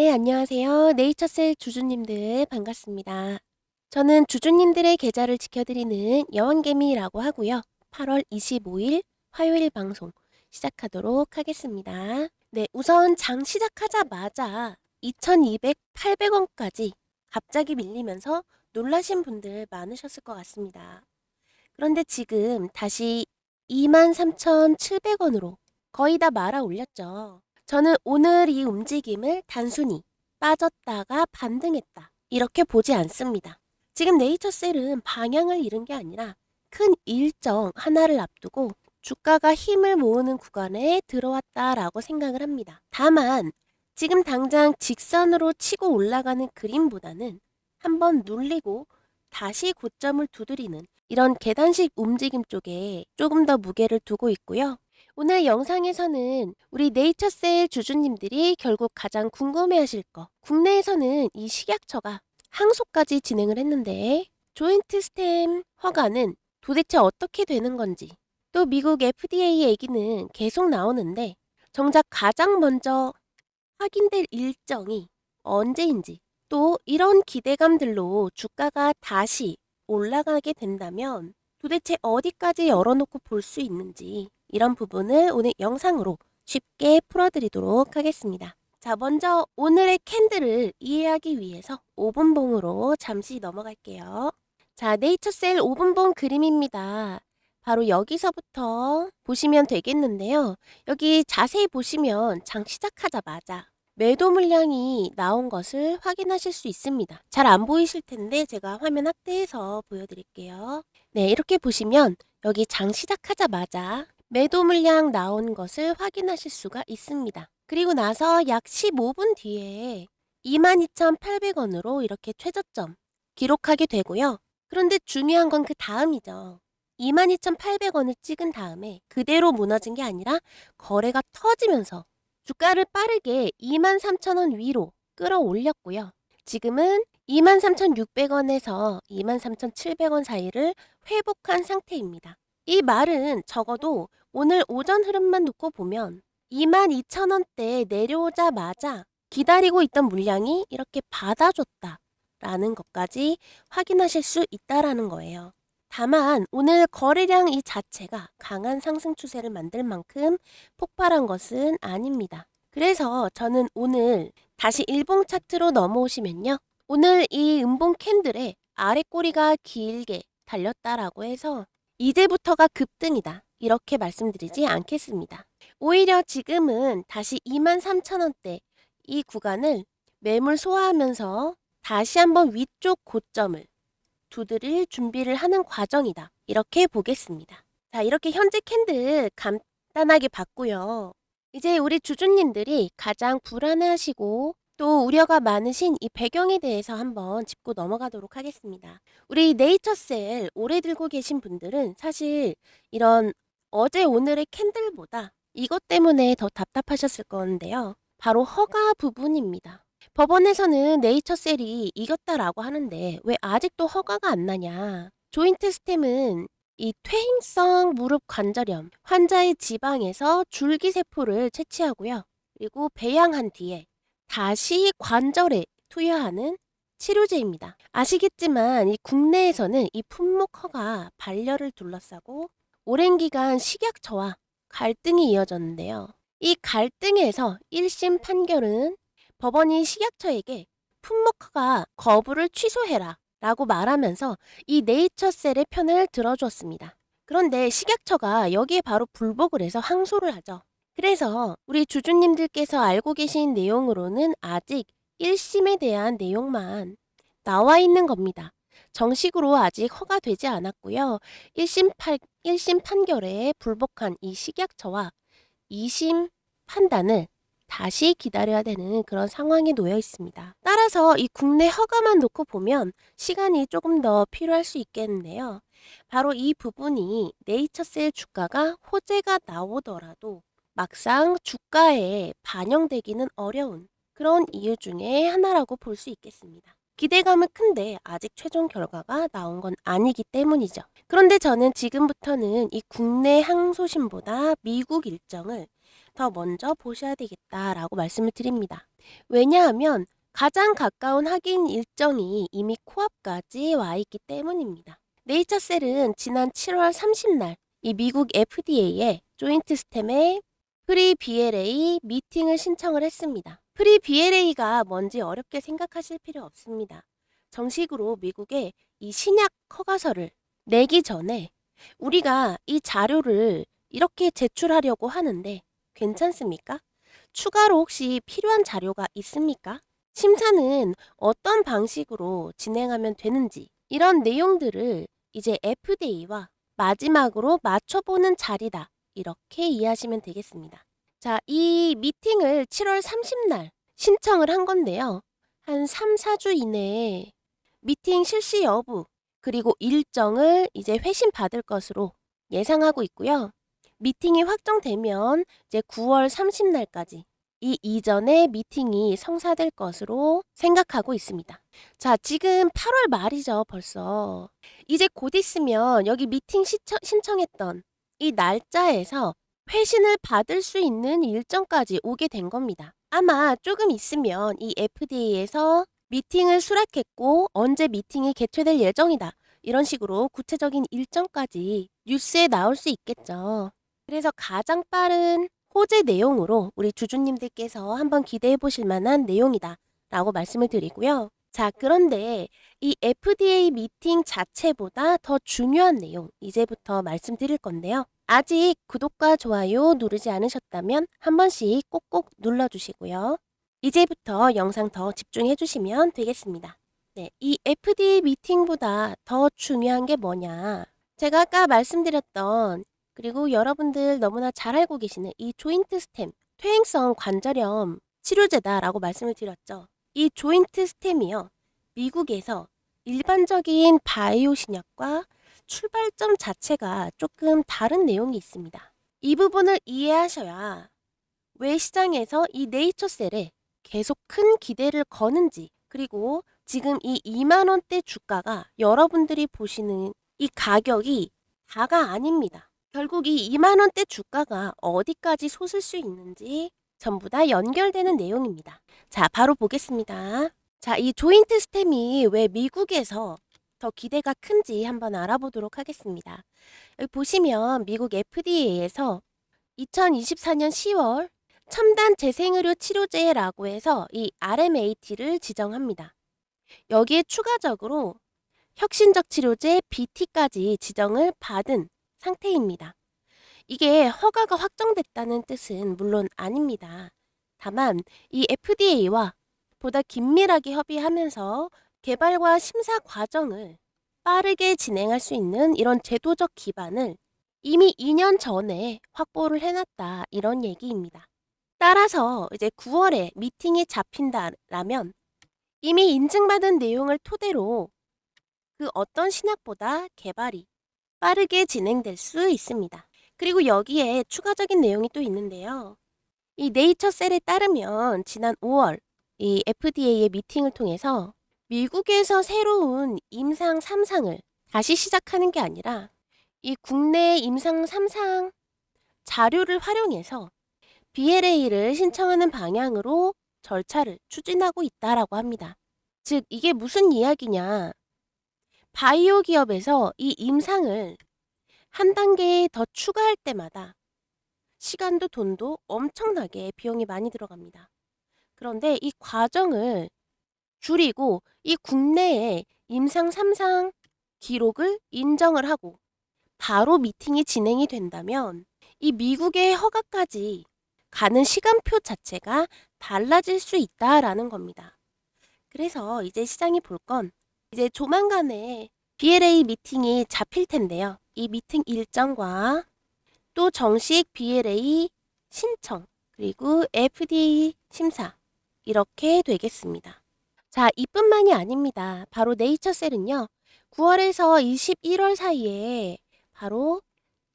네, 안녕하세요. 네이처셀 주주님들 반갑습니다. 저는 주주님들의 계좌를 지켜드리는 여왕개미라고 하고요. 8월 25일 화요일 방송 시작하도록 하겠습니다. 네, 우선 장 시작하자마자 2,200, 800원까지 갑자기 밀리면서 놀라신 분들 많으셨을 것 같습니다. 그런데 지금 다시 23,700원으로 거의 다 말아 올렸죠. 저는 오늘 이 움직임을 단순히 빠졌다가 반등했다, 이렇게 보지 않습니다. 지금 네이처셀은 방향을 잃은 게 아니라 큰 일정 하나를 앞두고 주가가 힘을 모으는 구간에 들어왔다라고 생각을 합니다. 다만 지금 당장 직선으로 치고 올라가는 그림보다는 한번 눌리고 다시 고점을 두드리는 이런 계단식 움직임 쪽에 조금 더 무게를 두고 있고요. 오늘 영상에서는 우리 네이처셀 주주님들이 결국 가장 궁금해하실 거, 국내에서는 이 식약처가 항소까지 진행을 했는데 조인트 스템 허가는 도대체 어떻게 되는 건지, 또 미국 FDA 얘기는 계속 나오는데 정작 가장 먼저 확인될 일정이 언제인지, 또 이런 기대감들로 주가가 다시 올라가게 된다면 도대체 어디까지 열어놓고 볼 수 있는지, 이런 부분을 오늘 영상으로 쉽게 풀어드리도록 하겠습니다. 자, 먼저 오늘의 캔들을 이해하기 위해서 5분봉으로 잠시 넘어갈게요. 자, 네이처셀 5분봉 그림입니다. 바로 여기서부터 보시면 되겠는데요. 여기 자세히 보시면 장 시작하자마자 매도 물량이 나온 것을 확인하실 수 있습니다. 잘 안 보이실 텐데 제가 화면 확대해서 보여드릴게요. 네, 이렇게 보시면 여기 장 시작하자마자 매도 물량 나온 것을 확인하실 수가 있습니다. 그리고 나서 약 15분 뒤에 22,800원으로 이렇게 최저점 기록하게 되고요. 그런데 중요한 건 그 다음이죠. 22,800원을 찍은 다음에 그대로 무너진 게 아니라 거래가 터지면서 주가를 빠르게 23,000원 위로 끌어올렸고요. 지금은 23,600원에서 23,700원 사이를 회복한 상태입니다. 이 말은 적어도 오늘 오전 흐름만 놓고 보면 22,000원대 내려오자마자 기다리고 있던 물량이 이렇게 받아줬다라는 것까지 확인하실 수 있다라는 거예요. 다만 오늘 거래량 이 자체가 강한 상승 추세를 만들 만큼 폭발한 것은 아닙니다. 그래서 저는 오늘 다시 일봉 차트로 넘어오시면요. 오늘 이 음봉 캔들의 아래 꼬리가 길게 달렸다라고 해서 이제부터가 급등이다, 이렇게 말씀드리지 않겠습니다. 오히려 지금은 다시 23,000원대 이 구간을 매물 소화하면서 다시 한번 위쪽 고점을 두드릴 준비를 하는 과정이다, 이렇게 보겠습니다. 자, 이렇게 현재 캔들 간단하게 봤고요. 이제 우리 주주님들이 가장 불안해하시고 또 우려가 많으신 이 배경에 대해서 한번 짚고 넘어가도록 하겠습니다. 우리 네이처셀 오래 들고 계신 분들은 사실 이런 어제 오늘의 캔들보다 이것 때문에 더 답답하셨을 건데요. 바로 허가 부분입니다. 법원에서는 네이처셀이 이겼다라고 하는데 왜 아직도 허가가 안 나냐. 조인트 스템은 이 퇴행성 무릎 관절염 환자의 지방에서 줄기세포를 채취하고요. 그리고 배양한 뒤에 다시 관절에 투여하는 치료제입니다. 아시겠지만 이 국내에서는 이 품목허가 반려를 둘러싸고 오랜 기간 식약처와 갈등이 이어졌는데요. 이 갈등에서 1심 판결은 법원이 식약처에게 품목허가 거부를 취소해라 라고 말하면서 이 네이처셀의 편을 들어주었습니다. 그런데 식약처가 여기에 바로 불복을 해서 항소를 하죠. 그래서 우리 주주님들께서 알고 계신 내용으로는 아직 1심에 대한 내용만 나와 있는 겁니다. 정식으로 아직 허가되지 않았고요. 1심 판결에 불복한 이 식약처와 2심 판단을 다시 기다려야 되는 그런 상황에 놓여 있습니다. 따라서 이 국내 허가만 놓고 보면 시간이 조금 더 필요할 수 있겠는데요. 바로 이 부분이 네이처셀 주가가 호재가 나오더라도 막상 주가에 반영되기는 어려운 그런 이유 중에 하나라고 볼 수 있겠습니다. 기대감은 큰데 아직 최종 결과가 나온 건 아니기 때문이죠. 그런데 저는 지금부터는 이 국내 항소심보다 미국 일정을 더 먼저 보셔야 되겠다라고 말씀을 드립니다. 왜냐하면 가장 가까운 확인 일정이 이미 코앞까지 와 있기 때문입니다. 네이처셀은 지난 7월 30날 이 미국 FDA에 조인트 스템의 프리 BLA 미팅을 신청을 했습니다. 프리 BLA가 뭔지 어렵게 생각하실 필요 없습니다. 정식으로 미국에 이 신약 허가서를 내기 전에 우리가 이 자료를 이렇게 제출하려고 하는데 괜찮습니까? 추가로 혹시 필요한 자료가 있습니까? 심사는 어떤 방식으로 진행하면 되는지 이런 내용들을 이제 FDA와 마지막으로 맞춰보는 자리다. 이렇게 이해하시면 되겠습니다. 자, 이 미팅을 7월 30날 신청을 한 건데요. 한 3, 4주 이내에 미팅 실시 여부 그리고 일정을 이제 회신 받을 것으로 예상하고 있고요. 미팅이 확정되면 이제 9월 30날까지 이 이전에 미팅이 성사될 것으로 생각하고 있습니다. 자, 지금 8월 말이죠, 벌써. 이제 곧 있으면 여기 미팅 신청했던 이 날짜에서 회신을 받을 수 있는 일정까지 오게 된 겁니다. 아마 조금 있으면 이 FDA에서 미팅을 수락했고 언제 미팅이 개최될 예정이다. 이런 식으로 구체적인 일정까지 뉴스에 나올 수 있겠죠. 그래서 가장 빠른 호재 내용으로 우리 주주님들께서 한번 기대해 보실 만한 내용이다 라고 말씀을 드리고요. 자, 그런데 이 FDA 미팅 자체보다 더 중요한 내용 이제부터 말씀드릴 건데요. 아직 구독과 좋아요 누르지 않으셨다면 한 번씩 꼭꼭 눌러주시고요. 이제부터 영상 더 집중해 주시면 되겠습니다. 네, 이 FDA 미팅보다 더 중요한 게 뭐냐. 제가 아까 말씀드렸던 그리고 여러분들 너무나 잘 알고 계시는 이 조인트 스템, 퇴행성 관절염 치료제다라고 말씀을 드렸죠. 이 조인트 스템이요. 미국에서 일반적인 바이오 신약과 출발점 자체가 조금 다른 내용이 있습니다. 이 부분을 이해하셔야 왜 시장에서 이 네이처셀에 계속 큰 기대를 거는지 그리고 지금 이 2만 원대 주가가 여러분들이 보시는 이 가격이 다가 아닙니다. 결국 이 2만 원대 주가가 어디까지 솟을 수 있는지 전부 다 연결되는 내용입니다. 자, 바로 보겠습니다. 자, 이 조인트 스템이 왜 미국에서 더 기대가 큰지 한번 알아보도록 하겠습니다. 여기 보시면 미국 FDA에서 2024년 10월 첨단 재생의료 치료제라고 해서 이 RMAT를 지정합니다. 여기에 추가적으로 혁신적 치료제 BT까지 지정을 받은 상태입니다. 이게 허가가 확정됐다는 뜻은 물론 아닙니다. 다만 이 FDA와 보다 긴밀하게 협의하면서 개발과 심사 과정을 빠르게 진행할 수 있는 이런 제도적 기반을 이미 2년 전에 확보를 해놨다 이런 얘기입니다. 따라서 이제 9월에 미팅이 잡힌다라면 이미 인증받은 내용을 토대로 그 어떤 신약보다 개발이 빠르게 진행될 수 있습니다. 그리고 여기에 추가적인 내용이 또 있는데요. 이 네이처셀에 따르면 지난 5월 이 FDA의 미팅을 통해서 미국에서 새로운 임상 3상을 다시 시작하는 게 아니라 이 국내 임상 3상 자료를 활용해서 BLA를 신청하는 방향으로 절차를 추진하고 있다라고 합니다. 즉 이게 무슨 이야기냐. 바이오 기업에서 이 임상을 한 단계 더 추가할 때마다 시간도 돈도 엄청나게 비용이 많이 들어갑니다. 그런데 이 과정을 줄이고 이 국내에 임상 3상 기록을 인정을 하고 바로 미팅이 진행이 된다면 이 미국의 허가까지 가는 시간표 자체가 달라질 수 있다라는 겁니다. 그래서 이제 시장이 볼 건 이제 조만간에 BLA 미팅이 잡힐 텐데요. 이 미팅 일정과 또 정식 BLA 신청 그리고 FDA 심사 이렇게 되겠습니다. 자, 이뿐만이 아닙니다. 바로 네이처셀은요. 9월에서 21월 사이에 바로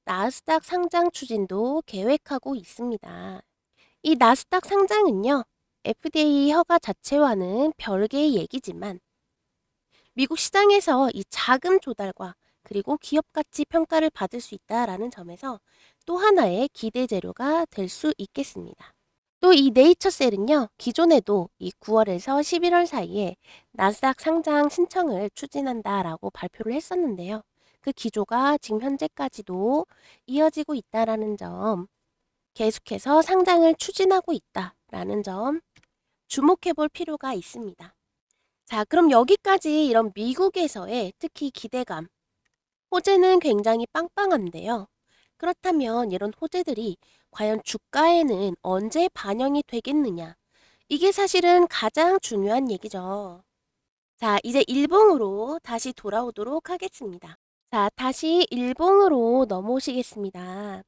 나스닥 상장 추진도 계획하고 있습니다. 이 나스닥 상장은요. FDA 허가 자체와는 별개의 얘기지만 미국 시장에서 이 자금 조달과 그리고 기업 가치 평가를 받을 수 있다라는 점에서 또 하나의 기대 재료가 될 수 있겠습니다. 또 이 네이처셀은요, 기존에도 이 9월에서 11월 사이에 나스닥 상장 신청을 추진한다라고 발표를 했었는데요. 그 기조가 지금 현재까지도 이어지고 있다라는 점, 계속해서 상장을 추진하고 있다라는 점 주목해 볼 필요가 있습니다. 자, 그럼 여기까지 이런 미국에서의 특히 기대감, 호재는 굉장히 빵빵한데요. 그렇다면 이런 호재들이 과연 주가에는 언제 반영이 되겠느냐? 이게 사실은 가장 중요한 얘기죠. 자, 이제 일봉으로 다시 돌아오도록 하겠습니다. 자, 다시 일봉으로 넘어오시겠습니다.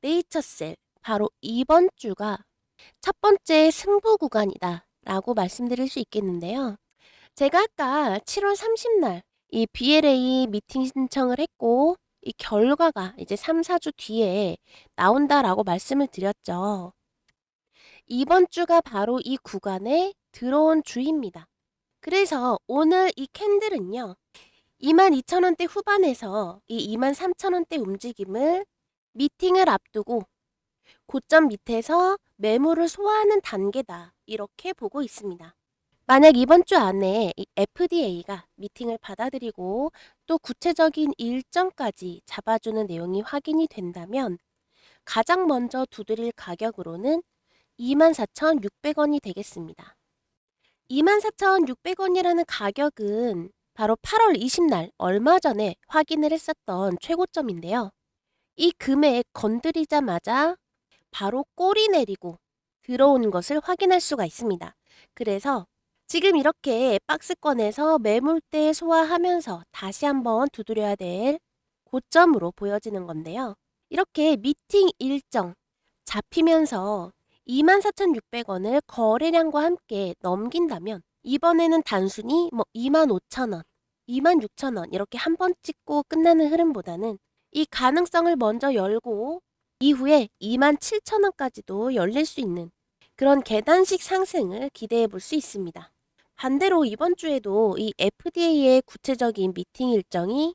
네이처셀, 바로 이번 주가 첫 번째 승부 구간이다 라고 말씀드릴 수 있겠는데요. 제가 아까 7월 30날 이 BLA 미팅 신청을 했고 이 결과가 이제 3, 4주 뒤에 나온다라고 말씀을 드렸죠. 이번 주가 바로 이 구간에 들어온 주입니다. 그래서 오늘 이 캔들은요. 22,000원대 후반에서 이 23,000원대 움직임을 미팅을 앞두고 고점 밑에서 매물을 소화하는 단계다. 이렇게 보고 있습니다. 만약 이번 주 안에 이 FDA가 미팅을 받아들이고 또 구체적인 일정까지 잡아주는 내용이 확인이 된다면 가장 먼저 두드릴 가격으로는 24,600원이 되겠습니다. 24,600원이라는 가격은 바로 8월 20날 얼마 전에 확인을 했었던 최고점인데요. 이 금액 건드리자마자 바로 꼬리 내리고 들어온 것을 확인할 수가 있습니다. 그래서 지금 이렇게 박스권에서 매물대 소화하면서 다시 한번 두드려야 될 고점으로 보여지는 건데요. 이렇게 미팅 일정 잡히면서 24,600원을 거래량과 함께 넘긴다면 이번에는 단순히 25,000원, 26,000원 이렇게 한 번 찍고 끝나는 흐름보다는 이 가능성을 먼저 열고 이후에 27,000원까지도 열릴 수 있는 그런 계단식 상승을 기대해 볼 수 있습니다. 반대로 이번 주에도 이 FDA의 구체적인 미팅 일정이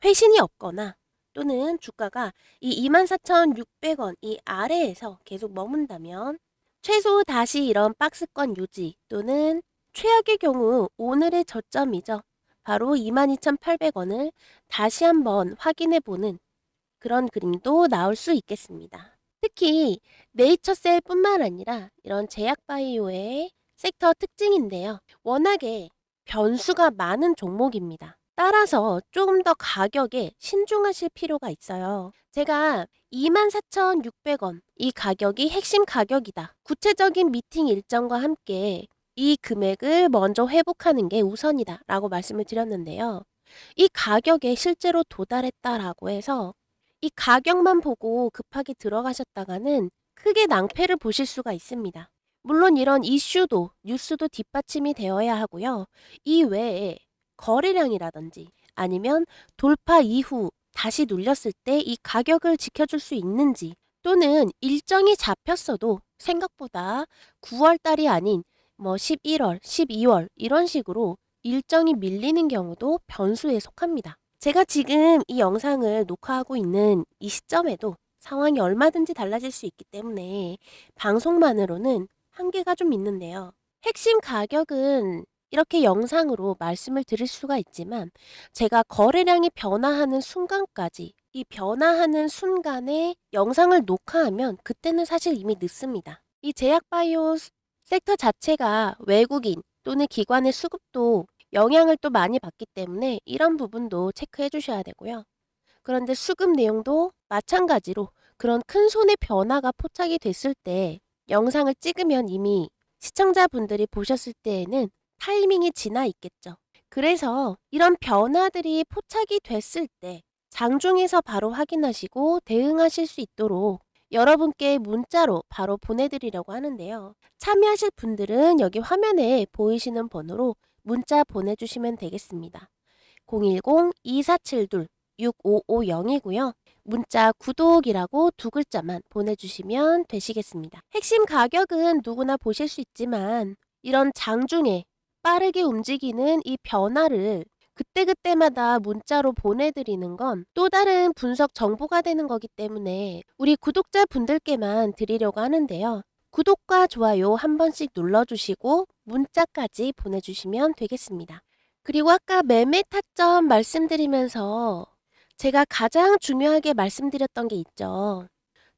회신이 없거나 또는 주가가 이 24,600원 이 아래에서 계속 머문다면 최소 다시 이런 박스권 유지 또는 최악의 경우 오늘의 저점이죠. 바로 22,800원을 다시 한번 확인해 보는 그런 그림도 나올 수 있겠습니다. 특히 네이처셀뿐만 아니라 이런 제약바이오의 섹터 특징인데요. 워낙에 변수가 많은 종목입니다. 따라서 조금 더 가격에 신중하실 필요가 있어요. 제가 24,600원 이 가격이 핵심 가격이다. 구체적인 미팅 일정과 함께 이 금액을 먼저 회복하는 게 우선이다 라고 말씀을 드렸는데요. 이 가격에 실제로 도달했다라고 해서 이 가격만 보고 급하게 들어가셨다가는 크게 낭패를 보실 수가 있습니다. 물론 이런 이슈도 뉴스도 뒷받침이 되어야 하고요. 이 외에 거래량이라든지 아니면 돌파 이후 다시 눌렸을 때 이 가격을 지켜줄 수 있는지 또는 일정이 잡혔어도 생각보다 9월 달이 아닌 11월, 12월 이런 식으로 일정이 밀리는 경우도 변수에 속합니다. 제가 지금 이 영상을 녹화하고 있는 이 시점에도 상황이 얼마든지 달라질 수 있기 때문에 방송만으로는 한계가 좀 있는데요. 핵심 가격은 이렇게 영상으로 말씀을 드릴 수가 있지만 제가 거래량이 변화하는 순간까지 이 변화하는 순간에 영상을 녹화하면 그때는 사실 이미 늦습니다. 이 제약바이오 섹터 자체가 외국인 또는 기관의 수급도 영향을 또 많이 받기 때문에 이런 부분도 체크해 주셔야 되고요. 그런데 수급 내용도 마찬가지로 그런 큰 손의 변화가 포착이 됐을 때 영상을 찍으면 이미 시청자분들이 보셨을 때에는 타이밍이 지나 있겠죠. 그래서 이런 변화들이 포착이 됐을 때 장중에서 바로 확인하시고 대응하실 수 있도록 여러분께 문자로 바로 보내드리려고 하는데요. 참여하실 분들은 여기 화면에 보이시는 번호로 문자 보내주시면 되겠습니다. 010-2472-6550이고요. 문자 구독이라고 두 글자만 보내주시면 되시겠습니다. 핵심 가격은 누구나 보실 수 있지만 이런 장중에 빠르게 움직이는 이 변화를 그때그때마다 문자로 보내드리는 건 또 다른 분석 정보가 되는 거기 때문에 우리 구독자분들께만 드리려고 하는데요. 구독과 좋아요 한 번씩 눌러주시고 문자까지 보내주시면 되겠습니다. 그리고 아까 매매 타점 말씀드리면서 제가 가장 중요하게 말씀드렸던 게 있죠.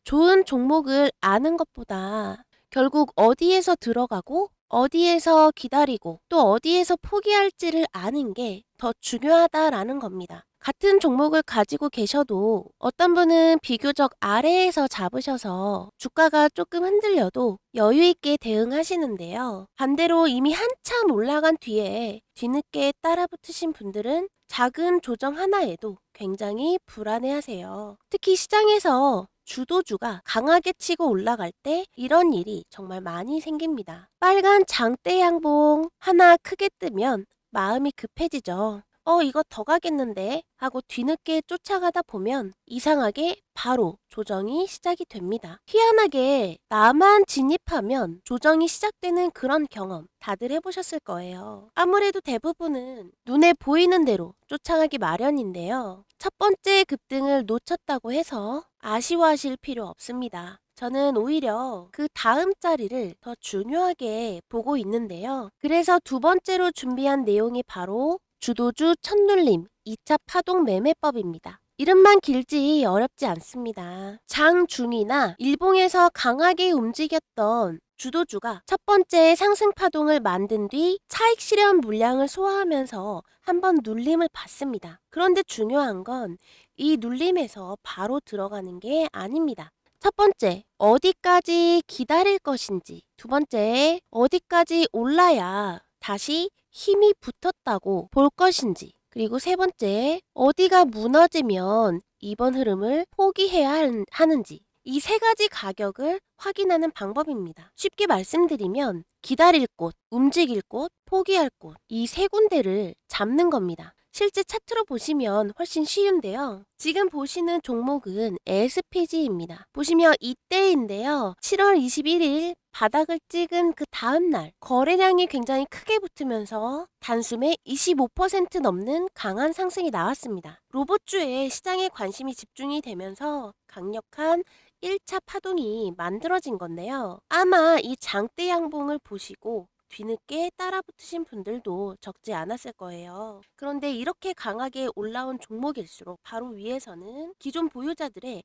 좋은 종목을 아는 것보다 결국 어디에서 들어가고 어디에서 기다리고 또 어디에서 포기할지를 아는 게 더 중요하다라는 겁니다. 같은 종목을 가지고 계셔도 어떤 분은 비교적 아래에서 잡으셔서 주가가 조금 흔들려도 여유 있게 대응하시는데요. 반대로 이미 한참 올라간 뒤에 뒤늦게 따라붙으신 분들은 작은 조정 하나에도 굉장히 불안해하세요. 특히 시장에서 주도주가 강하게 치고 올라갈 때 이런 일이 정말 많이 생깁니다. 빨간 장대 양봉 하나 크게 뜨면 마음이 급해지죠. 이거 더 가겠는데 하고 뒤늦게 쫓아가다 보면 이상하게 바로 조정이 시작이 됩니다. 희한하게 나만 진입하면 조정이 시작되는 그런 경험 다들 해보셨을 거예요. 아무래도 대부분은 눈에 보이는 대로 쫓아가기 마련인데요. 첫 번째 급등을 놓쳤다고 해서 아쉬워하실 필요 없습니다. 저는 오히려 그 다음 자리를 더 중요하게 보고 있는데요. 그래서 두 번째로 준비한 내용이 바로 주도주 첫눌림 2차 파동 매매법입니다. 이름만 길지 어렵지 않습니다. 장중이나 일봉에서 강하게 움직였던 주도주가 첫 번째 상승 파동을 만든 뒤 차익 실현 물량을 소화하면서 한번 눌림을 받습니다. 그런데 중요한 건 이 눌림에서 바로 들어가는 게 아닙니다. 첫 번째, 어디까지 기다릴 것인지. 두 번째, 어디까지 올라야 다시 힘이 붙었다고 볼 것인지. 그리고 세 번째, 어디가 무너지면 이번 흐름을 포기해야 하는지. 이 세 가지 가격을 확인하는 방법입니다. 쉽게 말씀드리면 기다릴 곳, 움직일 곳, 포기할 곳, 이 세 군데를 잡는 겁니다. 실제 차트로 보시면 훨씬 쉬운데요. 지금 보시는 종목은 SPG입니다. 보시면 이때인데요. 7월 21일 바닥을 찍은 그 다음날 거래량이 굉장히 크게 붙으면서 단숨에 25% 넘는 강한 상승이 나왔습니다. 로봇주에 시장에 관심이 집중이 되면서 강력한 1차 파동이 만들어진 건데요. 아마 이 장대 양봉을 보시고 뒤늦게 따라붙으신 분들도 적지 않았을 거예요. 그런데 이렇게 강하게 올라온 종목일수록 바로 위에서는 기존 보유자들의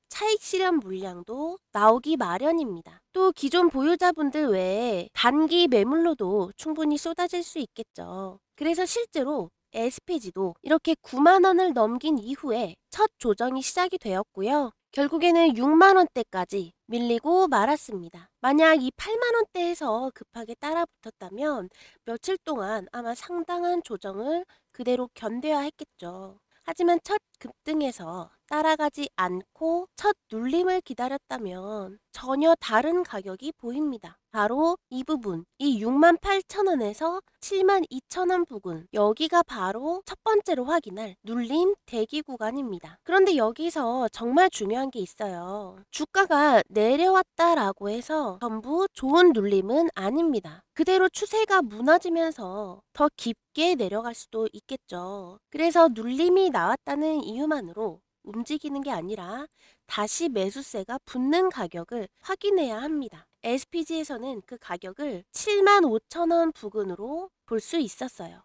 차익 실현 물량도 나오기 마련입니다. 또 기존 보유자분들 외에 단기 매물로도 충분히 쏟아질 수 있겠죠. 그래서 실제로 SPG도 이렇게 9만 원을 넘긴 이후에 첫 조정이 시작이 되었고요. 결국에는 6만 원대까지 밀리고 말았습니다. 만약 이 8만 원대에서 급하게 따라붙었다면 며칠 동안 아마 상당한 조정을 그대로 견뎌야 했겠죠. 하지만 첫 급등에서 따라가지 않고 첫 눌림을 기다렸다면 전혀 다른 가격이 보입니다. 바로 이 부분, 이 68,000원에서 72,000원 부근, 여기가 바로 첫 번째로 확인할 눌림 대기 구간입니다. 그런데 여기서 정말 중요한 게 있어요. 주가가 내려왔다라고 해서 전부 좋은 눌림은 아닙니다. 그대로 추세가 무너지면서 더 깊게 내려갈 수도 있겠죠. 그래서 눌림이 나왔다는 이유만으로 움직이는 게 아니라 다시 매수세가 붙는 가격을 확인해야 합니다. SPG에서는 그 가격을 75,000원 부근으로 볼 수 있었어요.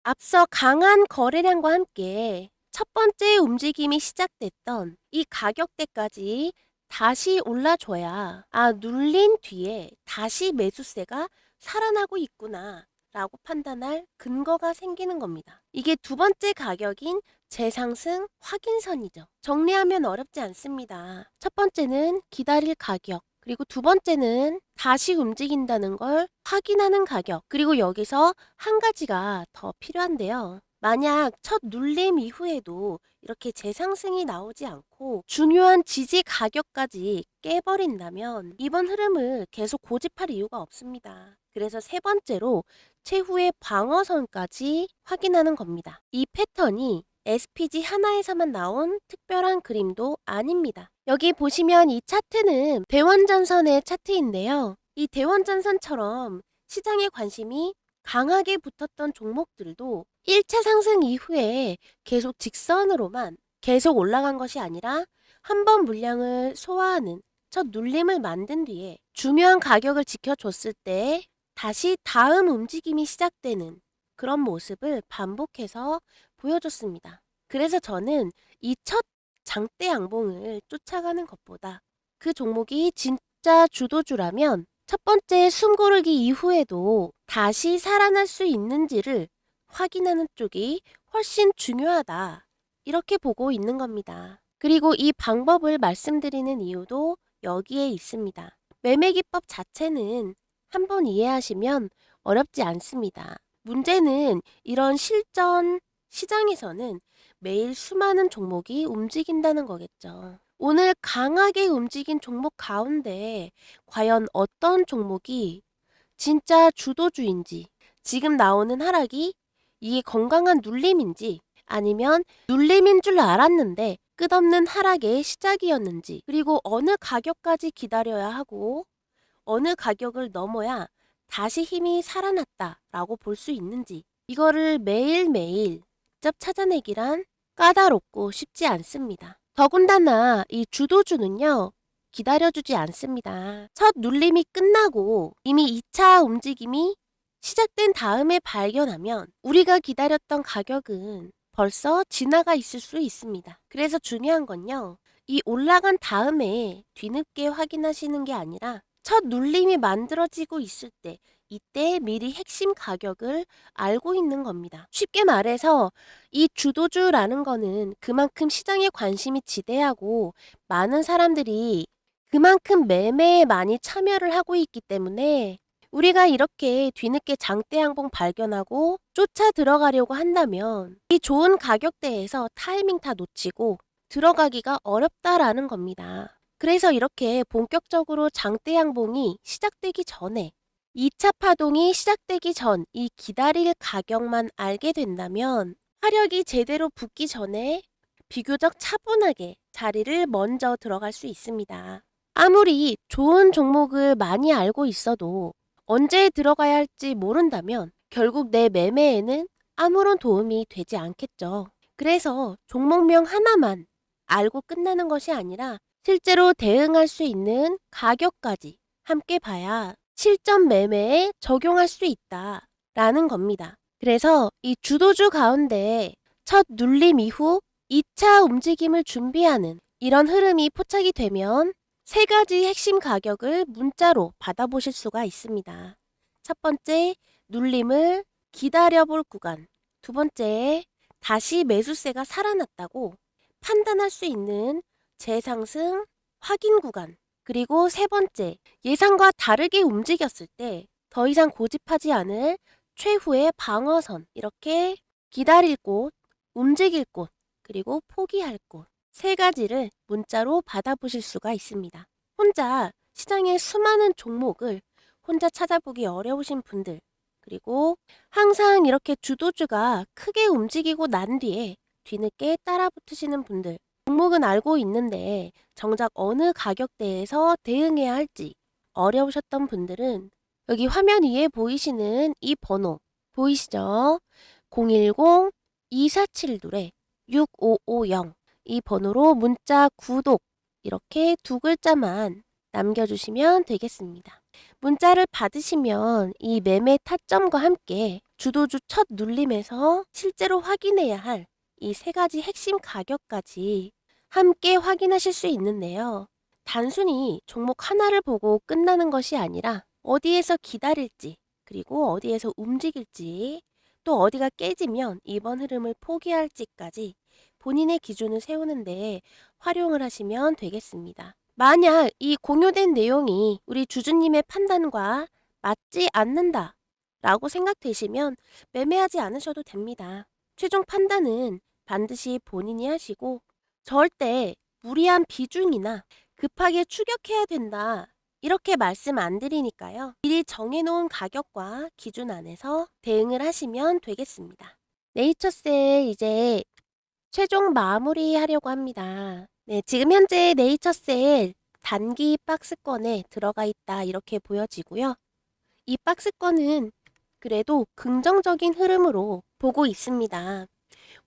앞서 강한 거래량과 함께 첫 번째 움직임이 시작됐던 이 가격대까지 다시 올라줘야 눌린 뒤에 다시 매수세가 살아나고 있구나 라고 판단할 근거가 생기는 겁니다. 이게 두 번째 가격인 재상승 확인선이죠. 정리하면 어렵지 않습니다. 첫 번째는 기다릴 가격, 그리고 두 번째는 다시 움직인다는 걸 확인하는 가격, 그리고 여기서 한 가지가 더 필요한데요. 만약 첫 눌림 이후에도 이렇게 재상승이 나오지 않고 중요한 지지 가격까지 깨버린다면 이번 흐름을 계속 고집할 이유가 없습니다. 그래서 세 번째로 최후의 방어선까지 확인하는 겁니다. 이 패턴이 SPG 하나에서만 나온 특별한 그림도 아닙니다. 여기 보시면 이 차트는 대원전선의 차트인데요. 이 대원전선처럼 시장의 관심이 강하게 붙었던 종목들도 1차 상승 이후에 계속 직선으로만 계속 올라간 것이 아니라 한 번 물량을 소화하는 첫 눌림을 만든 뒤에 중요한 가격을 지켜줬을 때 다시 다음 움직임이 시작되는 그런 모습을 반복해서 보여줬습니다. 그래서 저는 이 첫 장대 양봉을 쫓아가는 것보다 그 종목이 진짜 주도주라면 첫 번째 숨고르기 이후에도 다시 살아날 수 있는지를 확인하는 쪽이 훨씬 중요하다. 이렇게 보고 있는 겁니다. 그리고 이 방법을 말씀드리는 이유도 여기에 있습니다. 매매 기법 자체는 한번 이해하시면 어렵지 않습니다. 문제는 이런 실전 시장에서는 매일 수많은 종목이 움직인다는 거겠죠. 오늘 강하게 움직인 종목 가운데 과연 어떤 종목이 진짜 주도주인지, 지금 나오는 하락이 이게 건강한 눌림인지 아니면 눌림인 줄 알았는데 끝없는 하락의 시작이었는지, 그리고 어느 가격까지 기다려야 하고 어느 가격을 넘어야 다시 힘이 살아났다라고 볼 수 있는지, 이거를 매일매일 직접 찾아내기란 까다롭고 쉽지 않습니다. 더군다나 이 주도주는요, 기다려주지 않습니다. 첫 눌림이 끝나고 이미 2차 움직임이 시작된 다음에 발견하면 우리가 기다렸던 가격은 벌써 지나가 있을 수 있습니다. 그래서 중요한 건요, 이 올라간 다음에 뒤늦게 확인하시는 게 아니라 첫 눌림이 만들어지고 있을 때, 이때 미리 핵심 가격을 알고 있는 겁니다. 쉽게 말해서 이 주도주라는 거는 그만큼 시장에 관심이 지대하고 많은 사람들이 그만큼 매매에 많이 참여를 하고 있기 때문에 우리가 이렇게 뒤늦게 장대 양봉 발견하고 쫓아 들어가려고 한다면 이 좋은 가격대에서 타이밍 다 놓치고 들어가기가 어렵다라는 겁니다. 그래서 이렇게 본격적으로 장대 양봉이 시작되기 전에 2차 파동이 시작되기 전 이 기다릴 가격만 알게 된다면 화력이 제대로 붙기 전에 비교적 차분하게 자리를 먼저 들어갈 수 있습니다. 아무리 좋은 종목을 많이 알고 있어도 언제 들어가야 할지 모른다면 결국 내 매매에는 아무런 도움이 되지 않겠죠. 그래서 종목명 하나만 알고 끝나는 것이 아니라 실제로 대응할 수 있는 가격까지 함께 봐야 실전 매매에 적용할 수 있다라는 겁니다. 그래서 이 주도주 가운데 첫 눌림 이후 2차 움직임을 준비하는 이런 흐름이 포착이 되면 세 가지 핵심 가격을 문자로 받아보실 수가 있습니다. 첫 번째, 눌림을 기다려볼 구간. 두 번째, 다시 매수세가 살아났다고 판단할 수 있는 재상승 확인 구간. 그리고 세 번째, 예상과 다르게 움직였을 때 더 이상 고집하지 않을 최후의 방어선. 이렇게 기다릴 곳, 움직일 곳, 그리고 포기할 곳. 세 가지를 문자로 받아보실 수가 있습니다. 혼자 시장의 수많은 종목을 혼자 찾아보기 어려우신 분들, 그리고 항상 이렇게 주도주가 크게 움직이고 난 뒤에 뒤늦게 따라 붙으시는 분들, 종목은 알고 있는데 정작 어느 가격대에서 대응해야 할지 어려우셨던 분들은 여기 화면 위에 보이시는 이 번호 보이시죠? 010-2472-6550 이 번호로 문자 구독 이렇게 두 글자만 남겨주시면 되겠습니다. 문자를 받으시면 이 매매 타점과 함께 주도주 첫 눌림에서 실제로 확인해야 할 이 세 가지 핵심 가격까지 함께 확인하실 수 있는데요. 단순히 종목 하나를 보고 끝나는 것이 아니라 어디에서 기다릴지, 그리고 어디에서 움직일지, 또 어디가 깨지면 이번 흐름을 포기할지까지 본인의 기준을 세우는데 활용을 하시면 되겠습니다. 만약 이 공유된 내용이 우리 주주님의 판단과 맞지 않는다 라고 생각되시면 매매하지 않으셔도 됩니다. 최종 판단은 반드시 본인이 하시고 절대 무리한 비중이나 급하게 추격해야 된다 이렇게 말씀 안 드리니까요. 미리 정해놓은 가격과 기준 안에서 대응을 하시면 되겠습니다. 네이처셀 이제 최종 마무리하려고 합니다. 네, 지금 현재 네이처셀 단기 박스권에 들어가 있다 이렇게 보여지고요. 이 박스권은 그래도 긍정적인 흐름으로 보고 있습니다.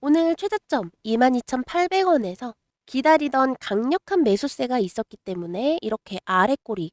오늘 최저점 22,800원에서 기다리던 강력한 매수세가 있었기 때문에 이렇게 아래 꼬리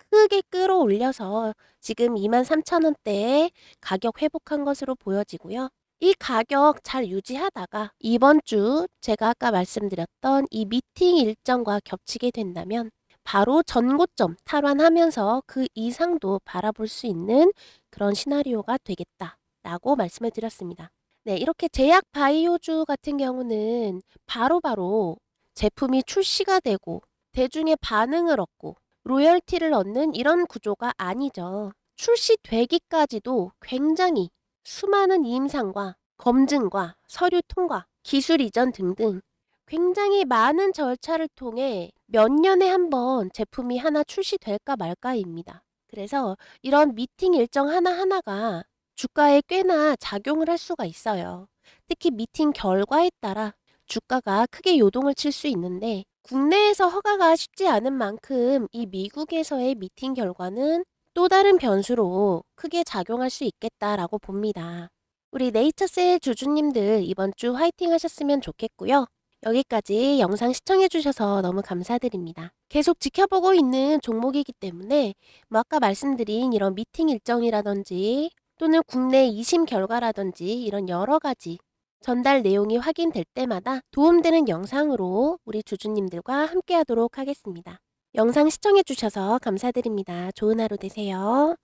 크게 끌어올려서 지금 23,000원대에 가격 회복한 것으로 보여지고요. 이 가격 잘 유지하다가 이번 주 제가 아까 말씀드렸던 이 미팅 일정과 겹치게 된다면 바로 전고점 탈환하면서 그 이상도 바라볼 수 있는 그런 시나리오가 되겠다라고 말씀을 드렸습니다. 네, 이렇게 제약 바이오주 같은 경우는 바로바로 제품이 출시가 되고 대중의 반응을 얻고 로열티를 얻는 이런 구조가 아니죠. 출시되기까지도 굉장히 수많은 임상과 검증과 서류 통과, 기술 이전 등등 굉장히 많은 절차를 통해 몇 년에 한 번 제품이 하나 출시될까 말까입니다. 그래서 이런 미팅 일정 하나하나가 주가에 꽤나 작용을 할 수가 있어요. 특히 미팅 결과에 따라 주가가 크게 요동을 칠 수 있는데 국내에서 허가가 쉽지 않은 만큼 이 미국에서의 미팅 결과는 또 다른 변수로 크게 작용할 수 있겠다라고 봅니다. 우리 네이처셀 주주님들 이번 주 화이팅 하셨으면 좋겠고요. 여기까지 영상 시청해주셔서 너무 감사드립니다. 계속 지켜보고 있는 종목이기 때문에 아까 말씀드린 이런 미팅 일정이라든지 또는 국내 2심 결과라든지 이런 여러 가지 전달 내용이 확인될 때마다 도움되는 영상으로 우리 주주님들과 함께 하도록 하겠습니다. 영상 시청해주셔서 감사드립니다. 좋은 하루 되세요.